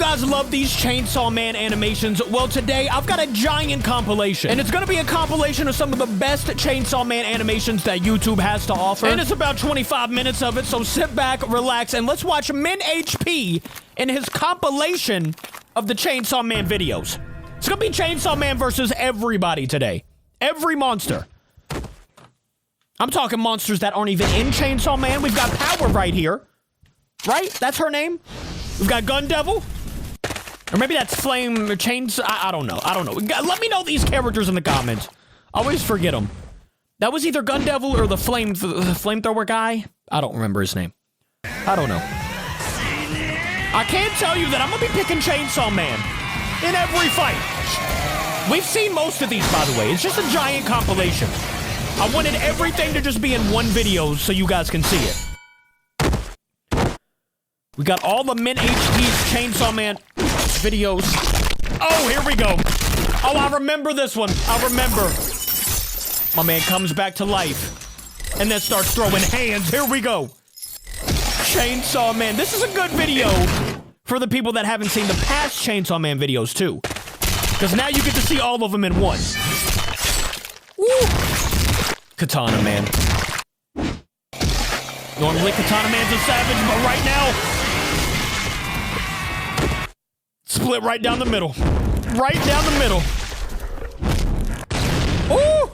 guys love these Chainsaw Man animations? Well, today I've got a giant compilation, and it's gonna be a compilation of some of the best Chainsaw Man animations that YouTube has to offer. And it's about 25 minutes of it, so sit back, relax, and let's watch Min HP in his compilation of the Chainsaw Man videos. It's gonna be Chainsaw Man versus everybody today. Every monster. I'm talking monsters that aren't even in Chainsaw Man. We've got Power right here. Right? That's her name? We've got Gun Devil. Or maybe that's Flame or Chains. I don't know. I don't know. Let me know these characters in the comments. I always forget them. That was either Gun Devil or the flamethrower guy. I don't remember his name. I don't know. I can't tell you that I'm going to be picking Chainsaw Man in every fight. We've seen most of these, by the way. It's just a giant compilation. I wanted everything to just be in one video so you guys can see it. We got all the Min HP's Chainsaw Man videos. Oh, here we go. Oh, I remember this one. I remember. My man comes back to life and then starts throwing hands. Here we go. Chainsaw Man. This is a good video for the people that haven't seen the past Chainsaw Man videos, too. Because now you get to see all of them in one. Woo. Katana Man. Normally, Katana Man's a savage, but right now... split right down the middle. Right down the middle. Ooh!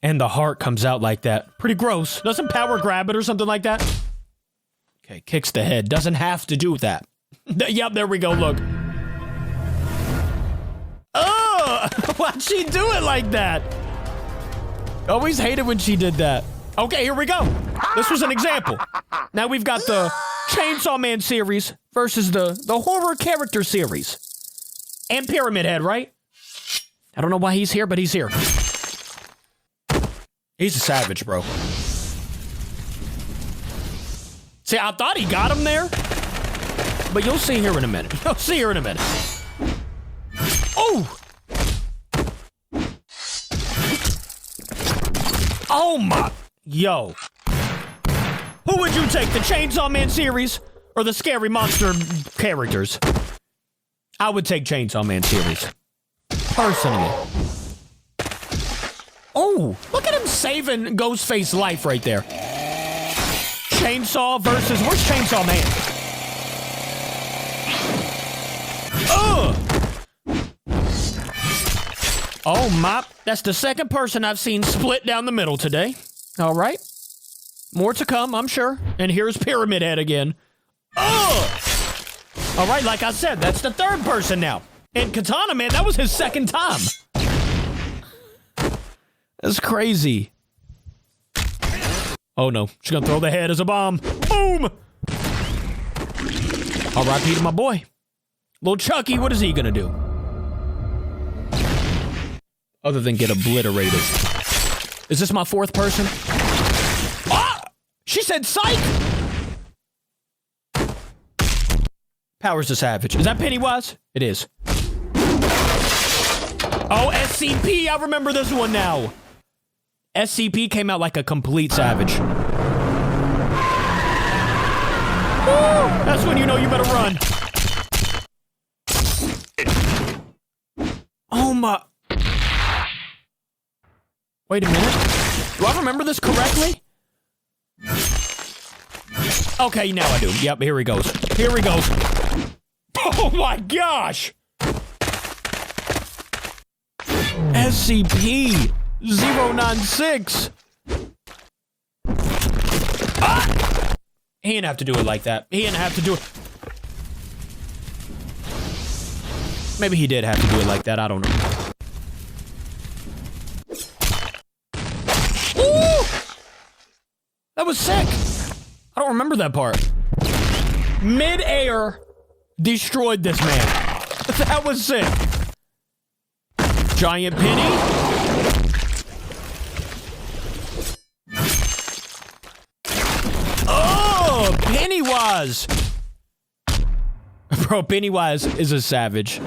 And the heart comes out like that. Pretty gross. Doesn't Power grab it or something like that? Okay, kicks the head. Doesn't have to do that. Yep, there we go, look. Oh! Why'd she do it like that? Always hated when she did that. Okay, here we go. This was an example. Now we've got the Chainsaw Man series versus the horror character series. And Pyramid Head, right? I don't know why he's here, but he's here. He's a savage, bro. See, I thought he got him there. But you'll see here in a minute. You'll see here in a minute. Oh! Oh my... Yo. Who would you take, the Chainsaw Man series or the scary monster characters? I would take Chainsaw Man series. Personally. Oh, look at him saving Ghostface's life right there. Chainsaw versus... Where's Chainsaw Man? Oh, my... That's the second person I've seen split down the middle today. All right. More to come, I'm sure. And here's Pyramid Head again. Ugh! All right, like I said, that's the third person now. And Katana Man, that was his second time. That's crazy. Oh, no. She's gonna throw the head as a bomb. Boom! R.I.P. to my boy. Little Chucky, what is he gonna do? Other than get obliterated. Is this my fourth person? Ah! She said psych! Power's the Savage. Is that Pennywise? It is. Oh, SCP! I remember this one now. SCP came out like a complete savage. Woo! That's when you know you better run. Oh my... Wait a minute. Do I remember this correctly? Okay, now I do. Yep, here he goes. Here he goes. Oh my gosh! SCP-096. Ah! He didn't have to do it like that. He didn't have to do it. Maybe he did have to do it like that. I don't know. Ooh! That was sick. I don't remember that part. Mid-air destroyed this man. That was sick. Giant Penny. Oh, Pennywise. Bro, Pennywise is a savage.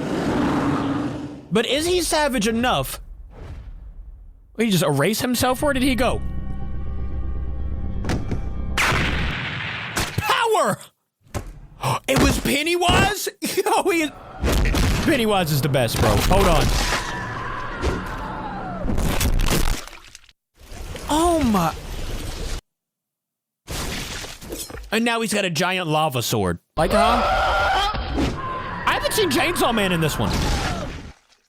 But is he savage enough? Did he just erase himself? Where did he go? Power! It was Pennywise? Yo, Pennywise is the best, bro. Hold on. Oh my. And now he's got a giant lava sword. Like, huh? I haven't seen Chainsaw Man in this one.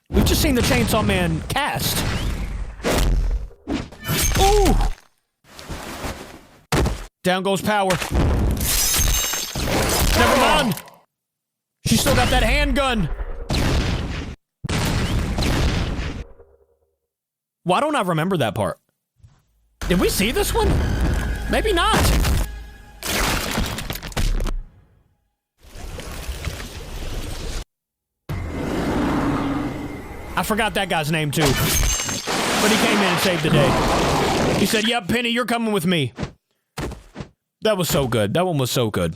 We've just seen the Chainsaw Man cast. Ooh! Down goes power. Never mind. She still got that handgun. Why don't I remember that part? Did we see this one? Maybe not. I forgot that guy's name too. But he came in and saved the day. He said, yep, Penny, you're coming with me. That was so good. That one was so good.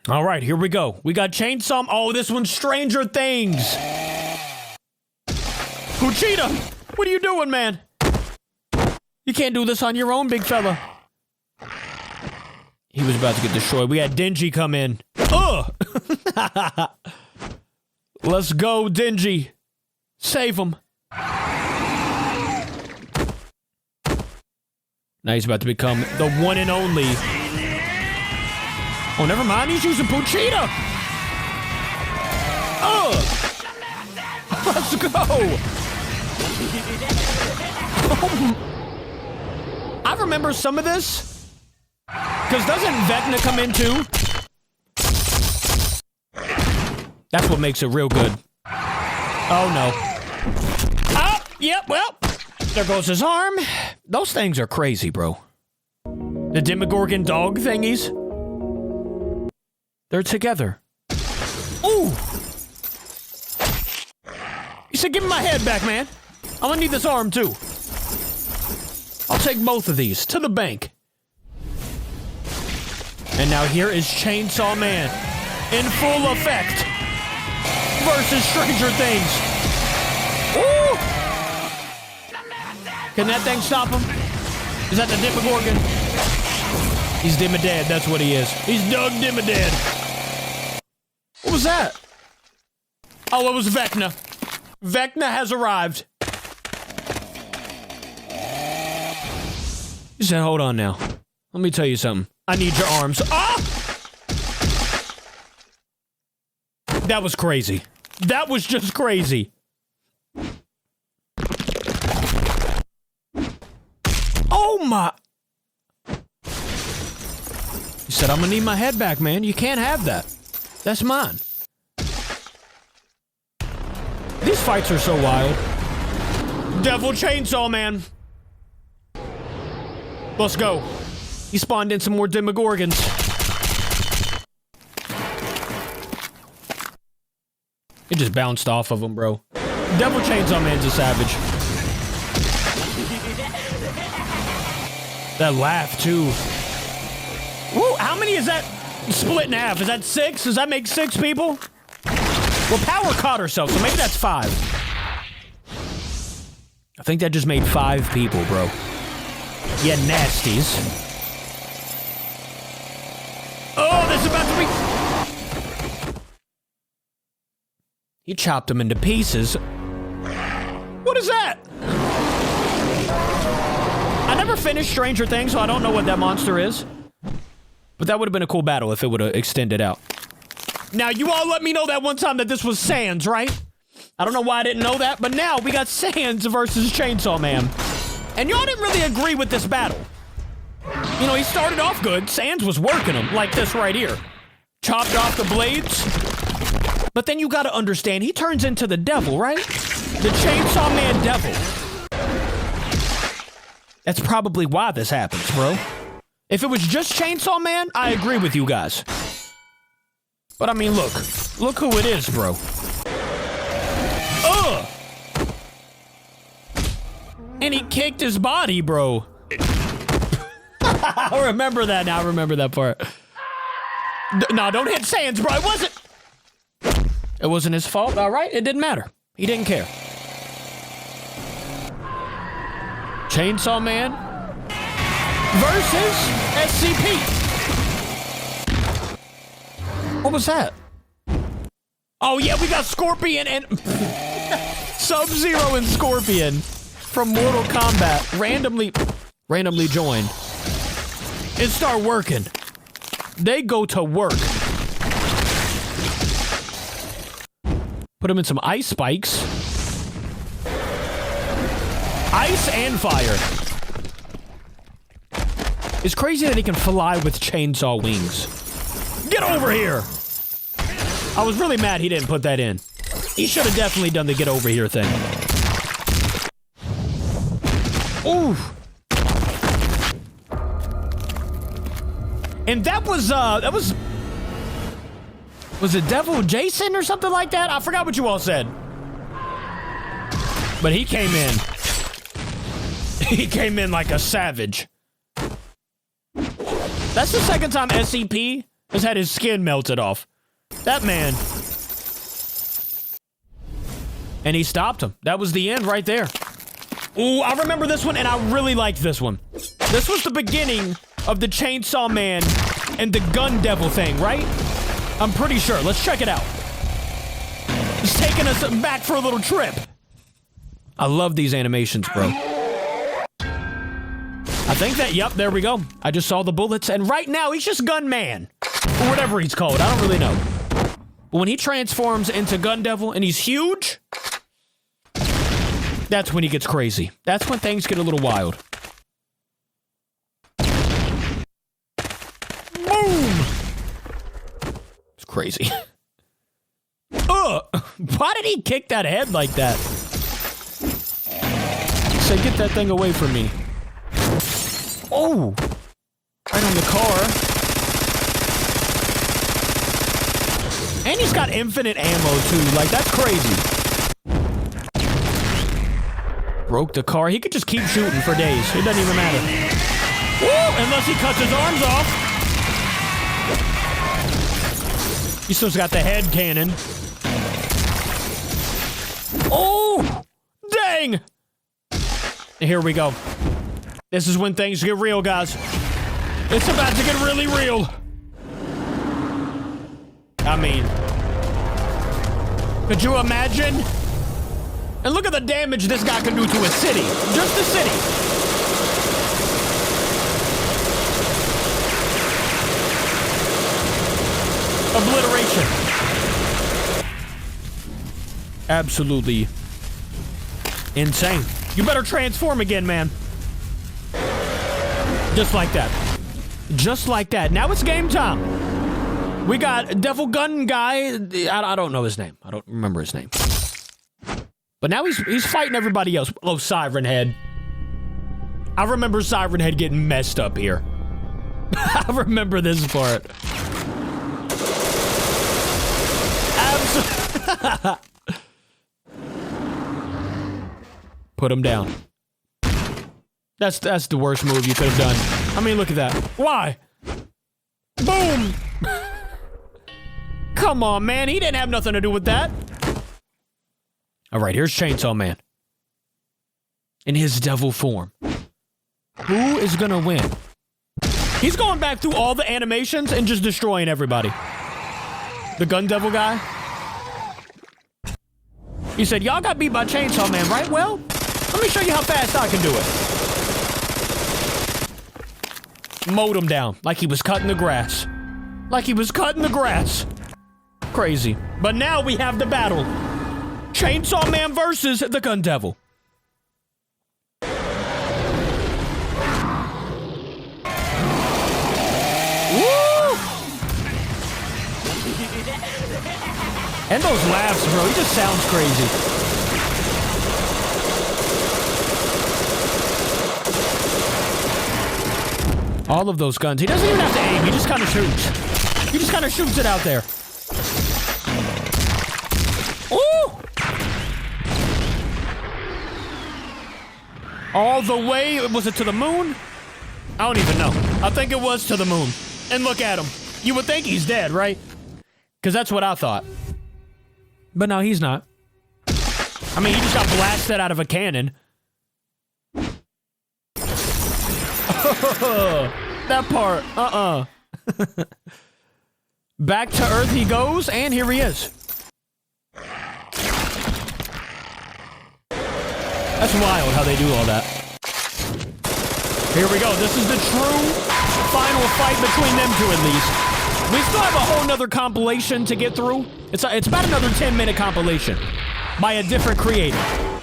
All right, here we go. We got Chainsaw. Oh, this one's Stranger Things. Kuchita, what are you doing, man? You can't do this on your own, big fella. He was about to get destroyed. We had Dingy come in. Ugh! Let's go, Dingy. Save him. Now he's about to become the one and only. Oh, never mind. He's using Pochita. Oh, let's go. I remember some of this. Because doesn't Vecna come in too? That's what makes it real good. Oh, no. Oh, yep, well. There goes his arm. Those things are crazy, bro. The Demogorgon dog thingies. They're together. Ooh! You said give me my head back, man. I'm gonna need this arm, too. I'll take both of these to the bank. And now here is Chainsaw Man in full effect versus Stranger Things. Ooh! Can that thing stop him? Is that the Demogorgon? He's Dimmadad, that's what he is. He's Doug Dimmadad. What was that? Oh, it was Vecna. Vecna has arrived. He said, hold on now. Let me tell you something. I need your arms. Ah! That was crazy. That was just crazy. Oh my. He said, I'm gonna need my head back, man. You can't have that. That's mine. These fights are so wild. Devil Chainsaw Man. Let's go. He spawned in some more Demogorgons. It just bounced off of him, bro. Devil Chainsaw Man's a savage. That laugh, too. Woo, how many is that split in half? Is that 6? Does that make 6 people? Well, Power caught herself, so maybe that's 5. I think that just made 5 people, bro. Yeah, nasties. Oh, this is about to be... He chopped him into pieces. What is that? I never finished Stranger Things, so I don't know what that monster is. But that would have been a cool battle if it would have extended out. Now, you all let me know that one time that this was Sans, right? I don't know why I didn't know that, but now we got Sans versus Chainsaw Man. And y'all didn't really agree with this battle. You know, he started off good. Sans was working him, like this right here. Chopped off the blades. But then you gotta understand, he turns into the devil, right? The Chainsaw Man devil. That's probably why this happens, bro. If it was just Chainsaw Man, I agree with you guys. But I mean, look. Look who it is, bro. Ugh! And he kicked his body, bro. I remember that now. I remember that part. No, don't hit Sans, bro. It wasn't his fault, all right? It didn't matter. He didn't care. Chainsaw Man versus SCP. What was that? Oh, yeah, we got Scorpion and... Sub-Zero and Scorpion from Mortal Kombat randomly joined and start working. They go to work. Put him in some ice spikes. Ice and fire. It's crazy that he can fly with chainsaw wings. Get over here! I was really mad he didn't put that in. He should have definitely done the get over here thing. Ooh. And that was it Devil Jason or something like that? I forgot what you all said. But he came in. He came in like a savage. That's the second time SCP has had his skin melted off. That man. And he stopped him. That was the end right there. Ooh, I remember this one, and I really liked this one. This was the beginning of the Chainsaw Man and the Gun Devil thing, right? I'm pretty sure. Let's check it out. It's taking us back for a little trip. I love these animations, bro. I think that, yep, there we go. I just saw the bullets, and right now, he's just Gunman. Or whatever he's called, I don't really know. But when he transforms into Gun Devil, and he's huge, that's when he gets crazy. That's when things get a little wild. Boom! It's crazy. Why did he kick that head like that? Say, get that thing away from me. Oh! Right on the car. And he's got infinite ammo, too. Like, that's crazy. Broke the car. He could just keep shooting for days. It doesn't even matter. Woo! Unless he cuts his arms off. He still's got the head cannon. Oh! Dang! Here we go. This is when things get real, guys. It's about to get really real. I mean, could you imagine? And look at the damage this guy can do to a city. Just a city. Obliteration. Absolutely insane. You better transform again, man. Just like that. Just like that. Now it's game time. We got Devil Gun guy. I don't know his name. I don't remember his name. But now he's fighting everybody else. Oh, Siren Head. I remember Siren Head getting messed up here. I remember this part. Absolutely. Put him down. That's the worst move you could have done. I mean, look at that. Why? Boom! Come on, man. He didn't have nothing to do with that. All right, here's Chainsaw Man. In his devil form. Who is gonna win? He's going back through all the animations and just destroying everybody. The Gun Devil guy. He said, y'all got beat by Chainsaw Man, right? Well, let me show you how fast I can do it. Mowed him down like he was cutting the grass. Like he was cutting the grass. Crazy. But now we have the battle. Chainsaw Man versus the Gun Devil. Woo! And those laughs, bro. He just sounds crazy. All of those guns. He doesn't even have to aim. He just kind of shoots. He just kind of shoots it out there. Ooh! All the way, was it to the moon? I don't even know. I think it was to the moon. And look at him. You would think he's dead, right? Because that's what I thought. But no, he's not. I mean, he just got blasted out of a cannon. That part, Back to Earth he goes, and here he is. That's wild how they do all that. Here we go. This is the true final fight between them two, at least. We still have a whole nother compilation to get through. It's about another 10-minute compilation by a different creator.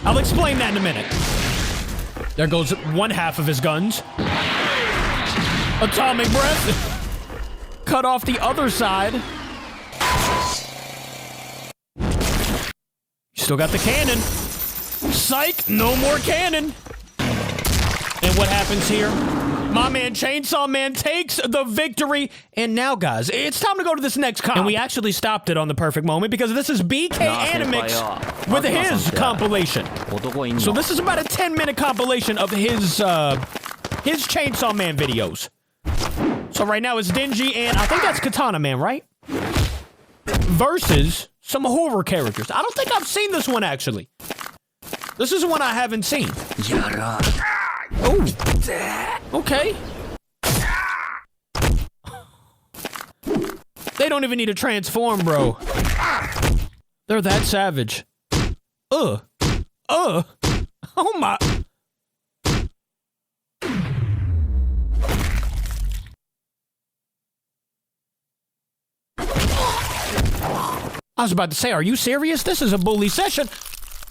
I'll explain that in a minute. There goes one half of his guns. Atomic breath. Cut off the other side. Still got the cannon. Psych, no more cannon. And what happens here? My man Chainsaw Man takes the victory. And now, guys, it's time to go to this next comp. And we actually stopped it on the perfect moment because this is BK Animix with his compilation. So this is about a 10-minute compilation of his Chainsaw Man videos. So right now it's Denji and I think that's Katana Man, right? Versus some horror characters. I don't think I've seen this one, actually. This is one I haven't seen. Oh. Okay. They don't even need to transform, bro. They're that savage. Oh my. I was about to say, are you serious? This is a bully session.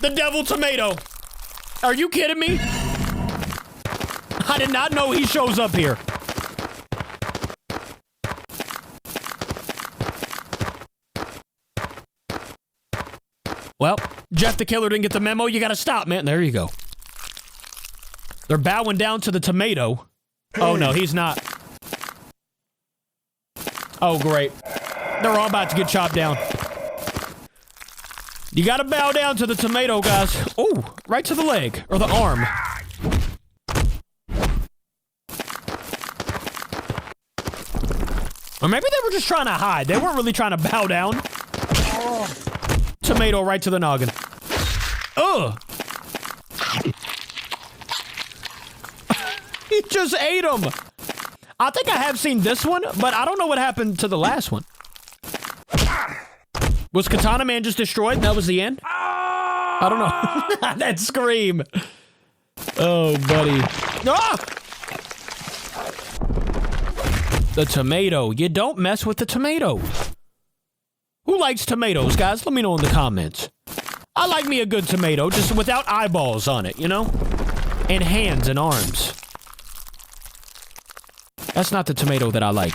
The Devil Tomato. Are you kidding me? I did not know he shows up here. Well, Jeff the Killer didn't get the memo. You gotta stop, man. There you go. They're bowing down to the tomato. Oh, no, he's not. Oh, great. They're all about to get chopped down. You gotta bow down to the tomato, guys. Oh, right to the leg, or the arm. Or maybe they were just trying to hide. They weren't really trying to bow down. Tomato right to the noggin. Ugh. He just ate him. I think I have seen this one, but I don't know what happened to the last one. Was Katana Man just destroyed and that was the end? I don't know. That scream. Oh, buddy. Ah! The tomato. You don't mess with the tomato. Who likes tomatoes, guys? Let me know in the comments. I like me a good tomato, just without eyeballs on it, you know? And hands and arms. That's not the tomato that I like.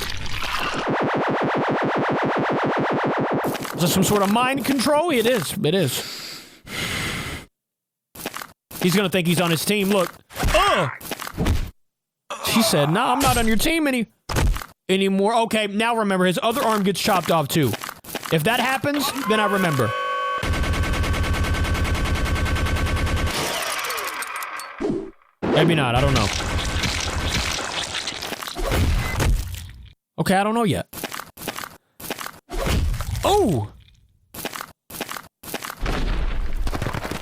Is this some sort of mind control? It is. It is. He's gonna think he's on his team. Look. Oh! She said, "No, I'm not on your team anymore." Okay, now remember, his other arm gets chopped off too. If that happens, then I remember. Maybe not, I don't know. Okay, I don't know yet. Oh!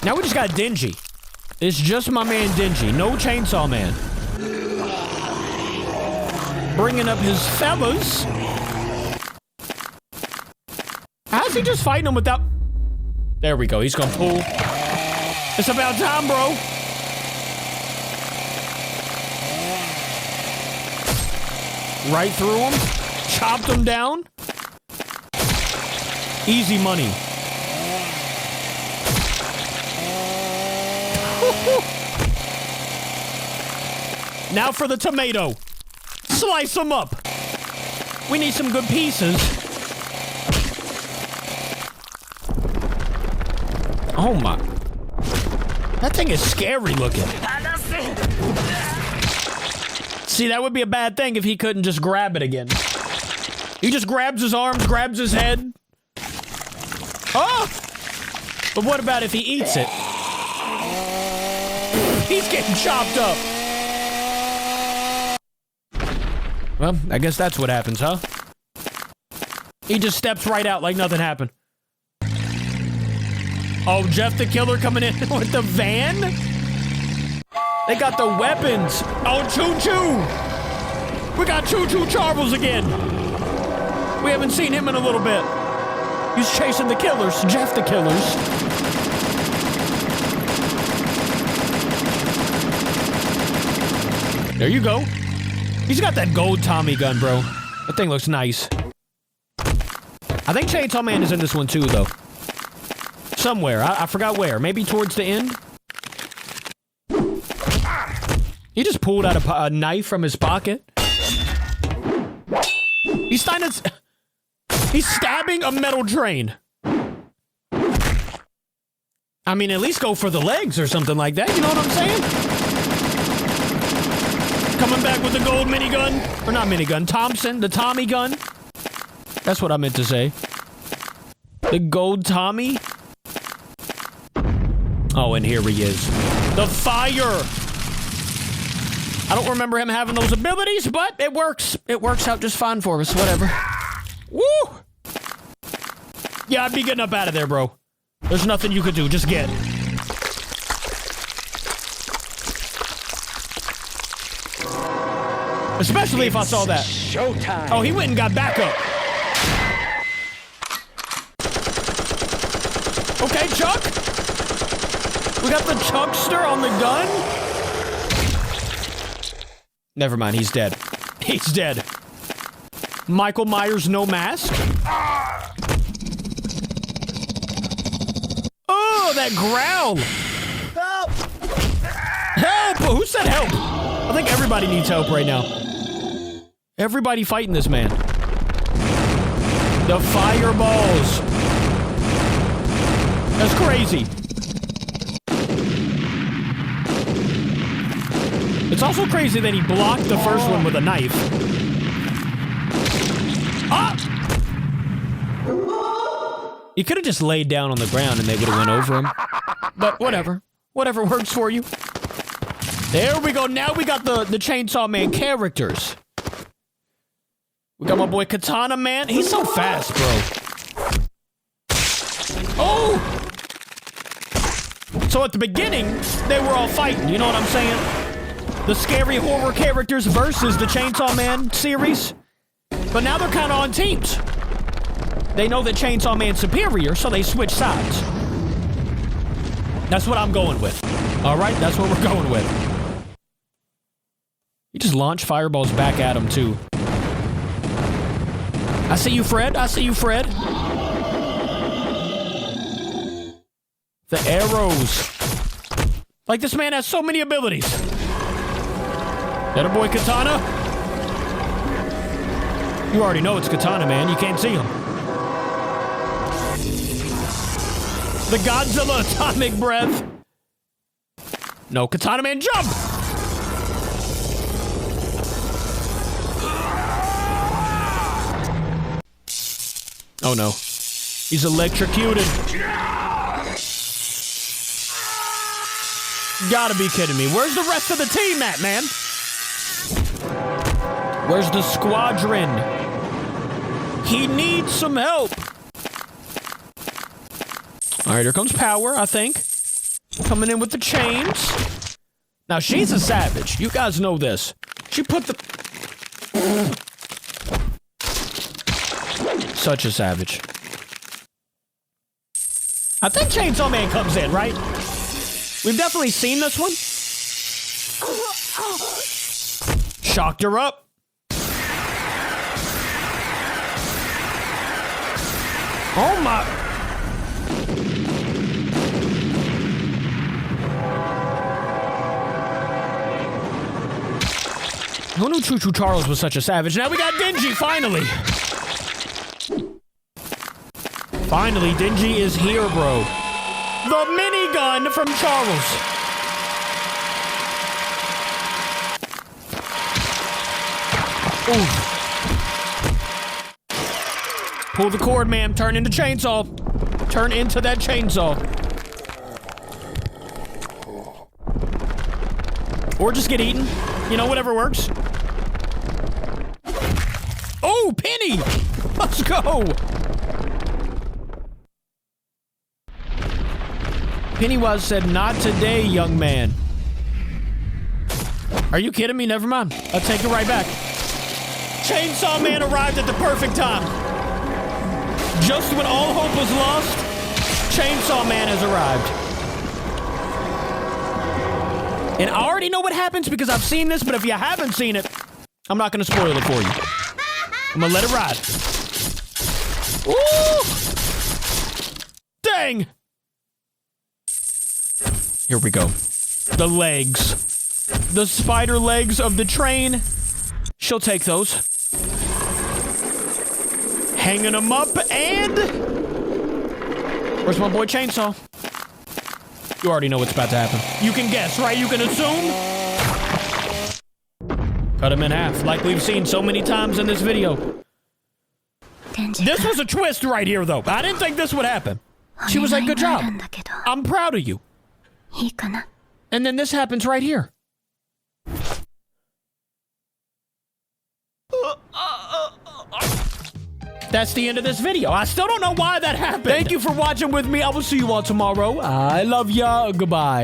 Now we just got Denji. It's just my man Denji, no Chainsaw Man. Bringing up his fellas. How's he just fighting him without... There we go, he's gonna pull. It's about time, bro. Right through him. Chopped him down. Easy money. Now for the tomato. Slice them up. We need some good pieces. Oh my. That thing is scary looking. See, that would be a bad thing if he couldn't just grab it again. He just grabs his arms, grabs his head. Oh! But what about if he eats it? He's getting chopped up. Well, I guess that's what happens, huh? He just steps right out like nothing happened. Oh, Jeff the Killer coming in with the van? They got the weapons. Oh, Choo Choo. We got Choo Choo Charbles again. We haven't seen him in a little bit. He's chasing the killers. Jeff the killers. There you go. He's got that gold Tommy gun, bro. That thing looks nice. I think Chainsaw Man is in this one too, though. Somewhere. I forgot where. Maybe towards the end? He just pulled out a knife from his pocket. He's stabbing a metal train. I mean, at least go for the legs or something like that. You know what I'm saying? Coming back with the gold minigun. Or not minigun. Thompson. The Tommy gun. That's what I meant to say. The gold Tommy. Oh, and here he is. The fire. I don't remember him having those abilities, but it works. It works out just fine for us. Whatever. Woo! Yeah, I'd be getting up out of there, bro. There's nothing you could do. Just get. Especially if I saw that. Showtime. Oh, he went and got back up. Okay, Chuck. We got the Chuckster on the gun. Never mind, he's dead. He's dead. Michael Myers, no mask. Oh, that growl. Help! Help! Who said help? I think everybody needs help right now. Everybody fighting this man. The fireballs. That's crazy. It's also crazy that he blocked the first one with a knife. Ah! He could have just laid down on the ground and they would have went over him. But whatever. Whatever works for you. There we go. Now we got the Chainsaw Man characters. We got my boy Katana Man. He's so fast, bro. Oh! So at the beginning, they were all fighting. You know what I'm saying? The scary horror characters versus the Chainsaw Man series. But now they're kind of on teams. They know that Chainsaw Man's superior, so they switch sides. That's what I'm going with. All right, that's what we're going with. You just launch fireballs back at him, too. I see you, Fred. I see you, Fred. The arrows. Like, this man has so many abilities. That a boy Katana? You already know it's Katana, man. You can't see him. The Godzilla atomic breath. No, Katana Man, jump! Oh no. He's electrocuted. Gotta be kidding me. Where's the rest of the team at, man? Where's the squadron? He needs some help. All right, here comes Power, I think. Coming in with the chains. Now, she's a savage. You guys know this. She put the... Such a savage. I think Chainsaw Man comes in, right? We've definitely seen this one. Shocked her up. Oh my... Who knew Choo Choo Charles was such a savage? Now we got Dingy, finally. Finally, Dingy is here, bro. The minigun from Charles. Oof. Pull the cord, man. Turn into chainsaw. Turn into that chainsaw. Or just get eaten. You know, whatever works. Oh, Penny! Let's go! Pennywise said, "Not today, young man." Are you kidding me? Never mind. I'll take it right back. Chainsaw Man arrived at the perfect time. Just when all hope was lost, Chainsaw Man has arrived. And I already know what happens because I've seen this, but if you haven't seen it, I'm not going to spoil it for you. I'm going to let it ride. Ooh! Dang! Here we go. The legs. The spider legs of the train. She'll take those. Hanging them up and... Where's my boy Chainsaw? You already know what's about to happen. You can guess, right? You can assume? Cut him in half, like we've seen so many times in this video. This was a twist right here, though. I didn't think this would happen. She was like, good job. I'm proud of you. And then this happens right here. That's the end of this video. I still don't know why that happened. Thank you for watching with me. I will see you all tomorrow. I love ya. Goodbye.